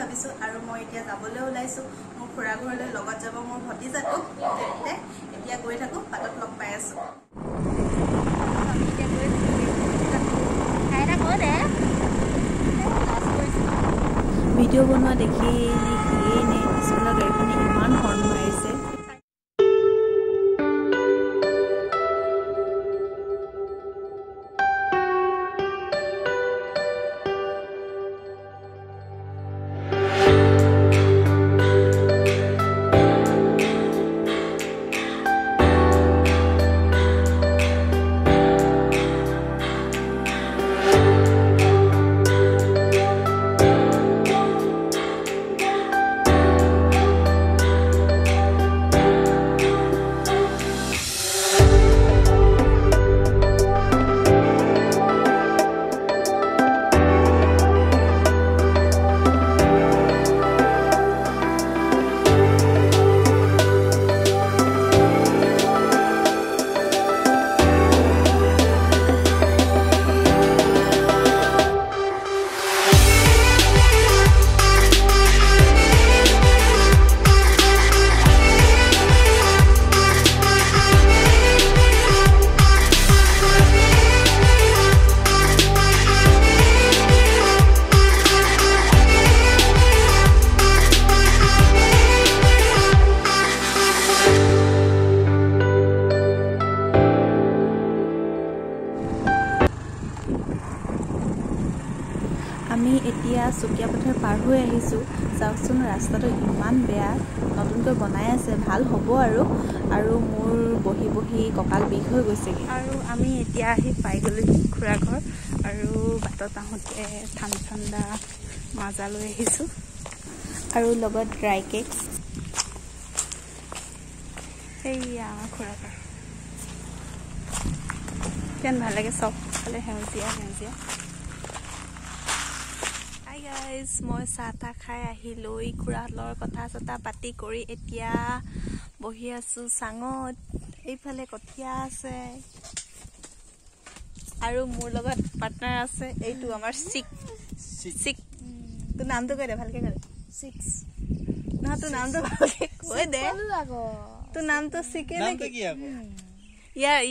ভাবিছোঁ আৰু মই এতিয়া যাবলৈ ওলাইছোঁ মোৰ খুৰা ঘৰলৈ লগত যাব মোৰ ভতিজাটো এতিয়া গৈ থাকোঁ বাটত লগ পাই আছোঁ ভিডিঅ' বনোৱা দেখি নে কিয়েই নে স্কুলৰ গাড়ীখনে ইমান হৰ্ণ মাৰিছে আমি এতিয়া চকিয়া পথাৰ পাৰ হৈ আহিছোঁ চাওকচোন ৰাস্তাটো ইমান বেয়া নতুনকৈ বনাই আছে ভাল হ'ব আৰু মোৰ বহি বহি কঁকাল বিষ হৈ গৈছেগৈ আৰু আমি এতিয়া আহি পাই গ'লোঁ খুৰা ঘৰ আৰু বাটত আহোঁতে ঠাণ্ডা মাজা লৈ আহিছোঁ আৰু লগত ড্ৰাই কেক সেয়া আমাৰ খুৰা ঘৰ কিমান ভাল লাগে চবফালে সেউজীয়া গাইজ মই চাহ তাহ খাই আহিলৈ খুৰাহঁতৰ কথা চথা পাতি কৰি এতিয়া বহি আছোঁ চাঙত এইফালে কঠীয়া আছে আৰু মোৰ লগত পাৰ্টনাৰ আছে এইটো আমাৰ চিক তোৰ নামটো কৈ দে ভালকে কৈ দে নহয় তোৰ নামটো ভালকে কৈ দে তোৰ নামটো চিকে নেকি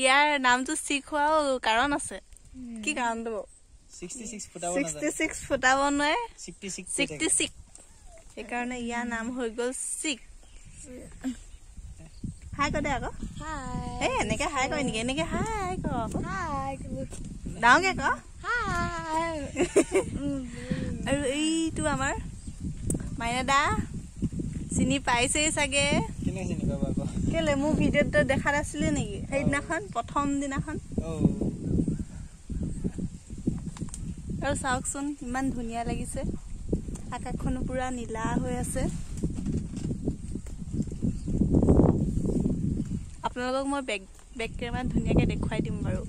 ইয়াৰ নামটো চিক হোৱাও কাৰণ আছে কি কাৰণটো 66 ফুটাব নোৱাৰে 66 সেইকাৰণে ইয়াৰ নাম হৈ গ'ল চিক হাই কৈ দে আকৌ এই এনেকে হাই কয় নেকি এনেকে হাই ক ডাঙৰকে ক আৰু এইটো আমাৰ মাইনা দা চিনি পাইছেই চাগে কেলে মোৰ ভিডিঅ'ত দেখা নাছিলে নেকি সেইদিনাখন প্ৰথম দিনাখন আৰু চাওকচোন ইমান ধুনীয়া লাগিছে আকাশখনো পুৰা নীলা হৈ আছে আপোনালোকক মই বেক কেমেৰাত ধুনীয়াকৈ দেখুৱাই দিম বাৰু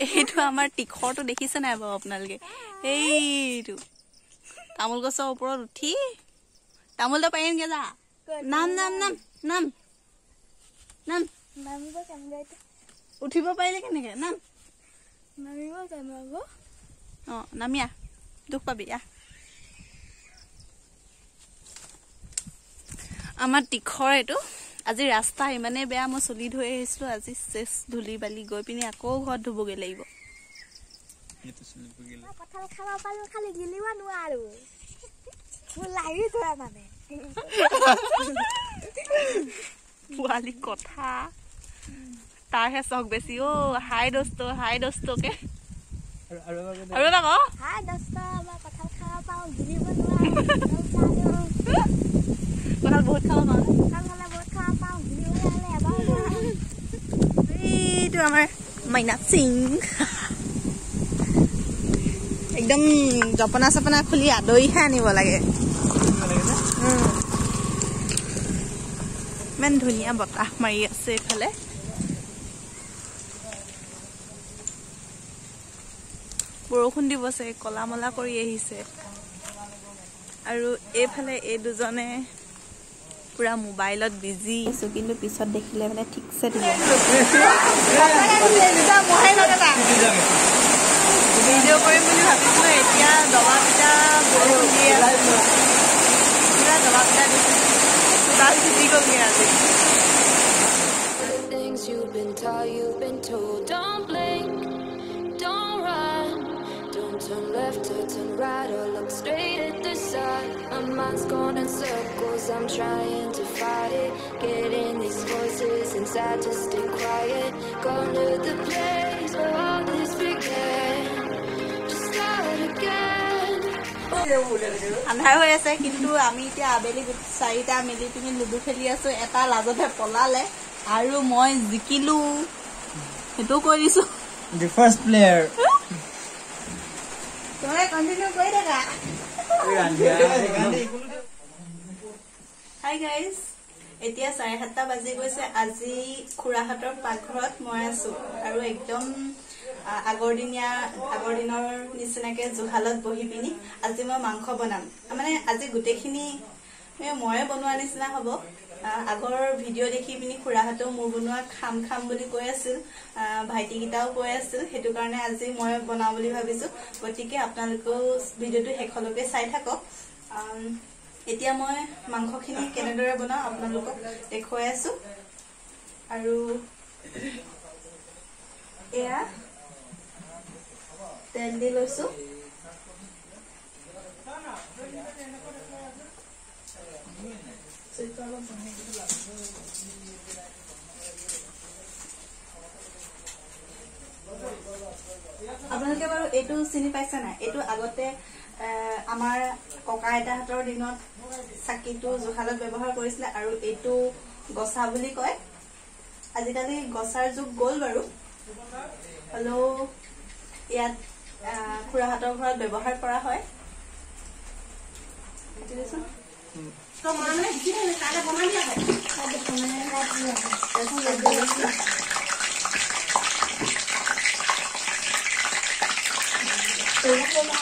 এইটো আমাৰ টিখৰটো দেখিছে নাই বাৰু আপোনালোকে এইটো তামোল গছৰ ওপৰত উঠি তামোলটো পাৰিমগে যা নাম উঠিব পাৰিলে কেনেকে নাম নামিয়া দুখ পাবি আমাৰ টিখৰ এইটো আজি ৰাস্তা ইমানে বেয়া মই চলি ধৰি আহিছিলো আজি চেচ ধুলি বালি গৈ পিনি আকৌ ঘৰত ধুবগে লাগিব পোৱালি কথা তাৰহে চখ বেছি হাই দোস্তকে আৰু এটা ক হাই দোস্ত কঁঠাল খাব পাওঁ গিলিব নোৱাৰো কঁঠাল বহুত খাব পাওঁ এইটো আমাৰ মাইনা সিং একদম জপনা চপনা খুলি আদৰিহে আনিব লাগে ইমান ধুনীয়া বতাহ মাৰি আছে এইফালে বৰষুণ দিব চাগে কলা মলা কৰি আহিছে আৰু এইফালে এই দুজনে পুৰা মোবাইলত বিজি আছে কিন্তু পিছত দেখিলে মানে ঠিকছে দিব ভিডিঅ' কৰিম বুলি ভাবিছিলোঁ এতিয়া দবা পিঠা বৰষুণ দি আছে পুৰা দবা পিঠা দিছে চোতাল ভিজি গ'লগৈ আজি You've been taught, you've been told, don't blink, don't run, don't turn left or turn right or look straight at the sun. My mind's going in circles, I'm trying to fight it, getting these voices inside to stay quiet, going to the place where all this began, to start again. আন্ধাৰ হৈ আছে কিন্তু আমি এতিয়া আবেলি 4টা মিলি পিনি লুডু খেলি আছো এটা লাজতে পলালে আৰু মই জিকিলো হেতু কৈ দিছো the first player তই কন্টিনিউ কৰি থাকা হাই গাইস এতিয়া 7:30 বাজি গৈছে আজি খুৰাহাতৰ পাকঘৰত মই আছো আৰু একদম আগৰ দিনৰ নিচিনাকে জুহালত বহি পিনি আজি মই মাংস বনাম মানে আজি গুটেখিনি ময়ে বনোৱা নিচিনা হ'ব আগৰ ভিডিঅ' দেখি পিনি খুৰাহাতেও মোৰ বনোৱা খাম বুলি কৈ আছিল ভাইটি গিটাও কৈ আছিল হেতু কাৰণে আজি মই বনাও বুলি ভাবিছো গতিকে আপোনালোকেও ভিডিঅ'টো শেষলৈকে চাই থাকক এতিয়া মই মাংসখিনি কেনেদৰে বনাও আপোনালোকক দেখুৱাই আছো আৰু এয়া তেল দি লৈছো আপোনালোকে বাৰু এইটো চিনি পাইছে নাই এইটো আগতে আমাৰ ককা আইতাহঁতৰ দিনত চাকিটো জুহালত ব্যৱহাৰ কৰিছিলে আৰু এইটো গছা বুলি কয় আজিকালি গছাৰ যুগ গ'ল বাৰু হলো ইয়াত খুৰাহাতৰ ঘৰত ব্যৱহাৰ কৰা হয় তো মানে কি মানে কালে বনাই দিয়া হয় কালে বনাই দিয়া হয় এখন লাগি আছে Terima kasih.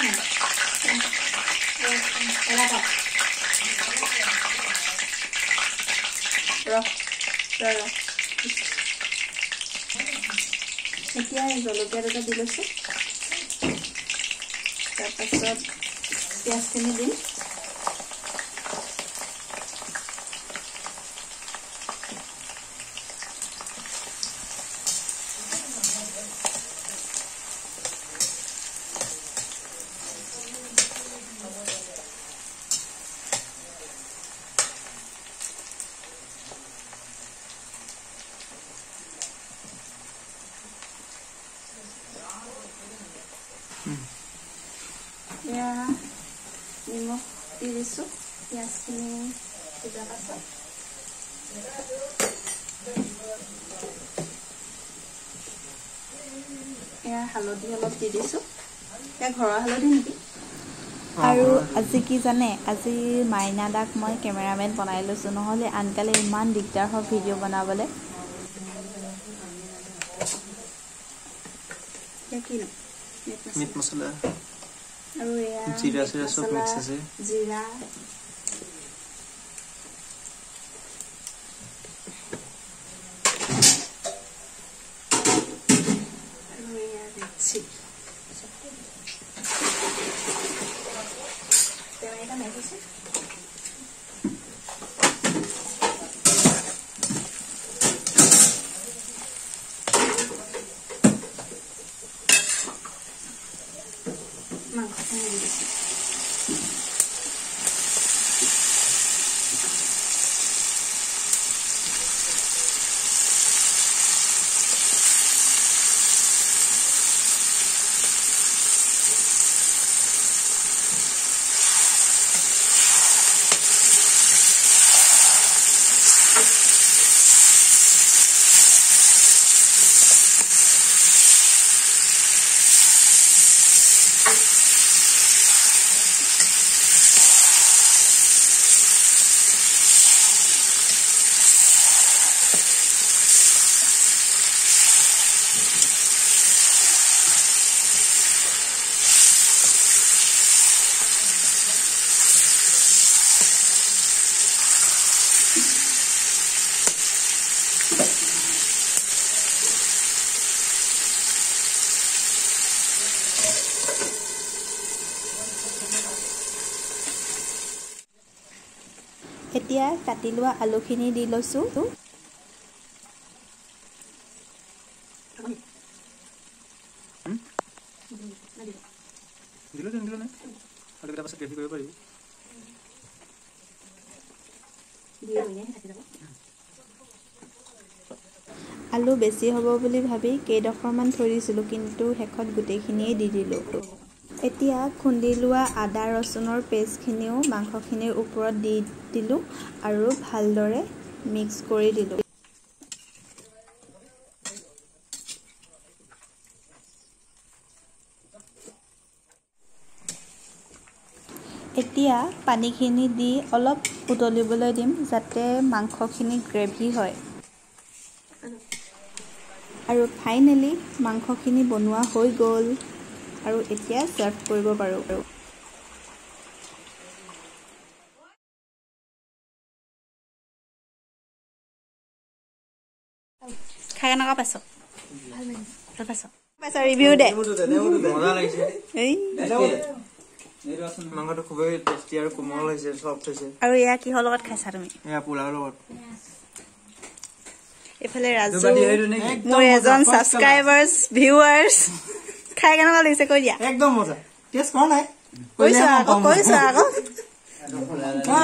এতিয়া জলকীয়া দুটা দি লৈছো তাৰপিছত পিঁয়াজখিনি দিম ya নিমখ দি দিছো পিঁয়াজখিনি সিজা পাছত এয়া হালধি অলপ দি দিছো এয়া ঘৰৰ হালধি নেকি আৰু আজি কি জানে আজি মাইনা দাক মই কেমেৰামেন বনাই লৈছো নহলে আনকালে ইমান দিগদাৰ হয় ভিডিঅ' বনাবলৈ কি meat masala আৰু এয়া জিৰা সব মিক্স আছে জিৰা আৰু এয়া ৰেডচি তেমনিটা মেজিছে মাংসখিনি দি দিছোঁ এতিয়া কাটি লোৱা আলুখিনি দি লৈছোঁ আলু বেছি হ'ব বুলি ভাবি কেইডোখৰমান থৈ দিছিলোঁ কিন্তু শেষত গোটেইখিনিয়ে দি দিলোঁ এতিয়া খুন্দি লোৱা আদা ৰচুনৰ পেষ্টখিনিও মাংসখিনিৰ ওপৰত দি দিলোঁ আৰু ভালদৰে মিক্স কৰি দিলোঁ এতিয়া পানীখিনি দি অলপ উতলিবলৈ দিম যাতে মাংসখিনি গ্ৰেভি হয় আৰু ফাইনেলি মাংসখিনি বনোৱা হৈ গ'ল আৰু এতিয়া সাৰ্ভ কৰিব পাৰোঁ খাই কেনেকুৱা পাইছ ভাল পাইছ ৰিভিউ দে মজা লাগিছে এই মাংসটো খুবেই টেষ্টি আৰু কোমল হৈছে সফ্ট হৈছে আৰু এয়া কিহৰ লগত খাইছা তুমি এয়া পোলাওৰ লগত এফালে ৰাজু মোৰ এজন সাবস্ক্ৰাইবাৰ্ছ ভিউৱাৰ্ছ খাই কেনেকুৱা লাগিছে কৈ দিয়া একদম মজা টেষ্ট কৰা নাই কৈছো আকৌ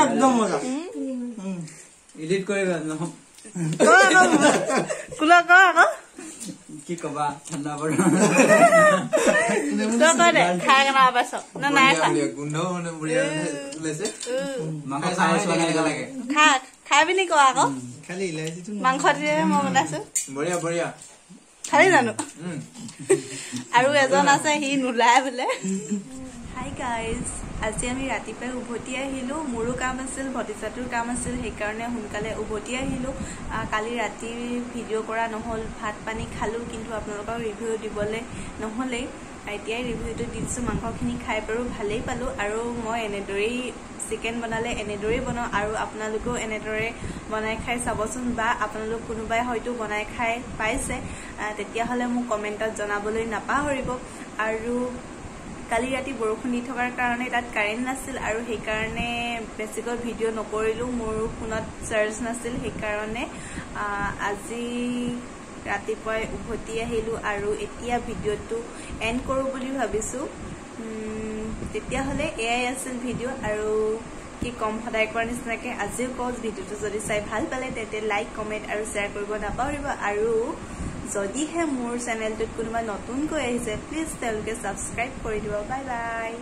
একদম মজা এডিট কৰিবা ন কি কবা ঠাণ্ডা পৰে খাই কেনেকুৱা পাইছ না নাই গোন্ধ মানে বঢ়িয়া ওলাইছে মাংস লাগে খাই পিনি কোৱা আকৌ খালি ইলাইচিটো মাংস দিয়ে মই বনাইছো বঢ়িয়া খালি জানো আৰু এজন আছে সি নোলায় বোলে হাই গাইজ আজি আমি ৰাতিপুৱাই উভতি আহিলোঁ মোৰো কাম আছিল ভতিজাটোৰ কাম আছিল সেইকাৰণে সোনকালে উভতি আহিলোঁ কালি ৰাতি ভিডিঅ' কৰা নহ'ল ভাত পানী খালোঁ কিন্তু আপোনালোকক ৰিভিউ দিবলৈ নহ'লেই এতিয়াই ৰিভিউটো দি দিছোঁ মাংসখিনি খাই বাৰু ভালেই পালোঁ আৰু মই এনেদৰেই চিকেন বনালে এনেদৰেই বনাওঁ আৰু আপোনালোকেও এনেদৰে বনাই খাই চাবচোন বা আপোনালোক কোনোবাই হয়তো বনাই খাই পাইছে তেতিয়াহ'লে মোক কমেণ্টত জনাবলৈ নাপাহৰিব আৰু কালি ৰাতি বৰষুণ দি থকাৰ কাৰণে তাত কাৰেণ্ট নাছিল আৰু সেইকাৰণে বেছিকৈ ভিডিঅ' নকৰিলোঁ মোৰ ফোনত চাৰ্জ নাছিল সেইকাৰণে আজি ৰাতিপুৱাই উভতি আহিলোঁ আৰু এতিয়া ভিডিঅ'টো এণ্ড কৰোঁ বুলি ভাবিছোঁ তেতিয়াহ'লে এয়াই আছিল ভিডিঅ' আৰু কি কম সদায় কৰাৰ নিচিনাকৈ আজিও কওঁ ভিডিঅ'টো যদি চাই ভাল পালে তেন্তে লাইক কমেণ্ট আৰু শ্বেয়াৰ কৰিব নাপাহৰিব আৰু যদিহে মোৰ চেনেলটোত কোনোবা নতুনকৈ আহিছে প্লিজ তেওঁলোকে ছাবস্ক্ৰাইব কৰি দিব বাই বাই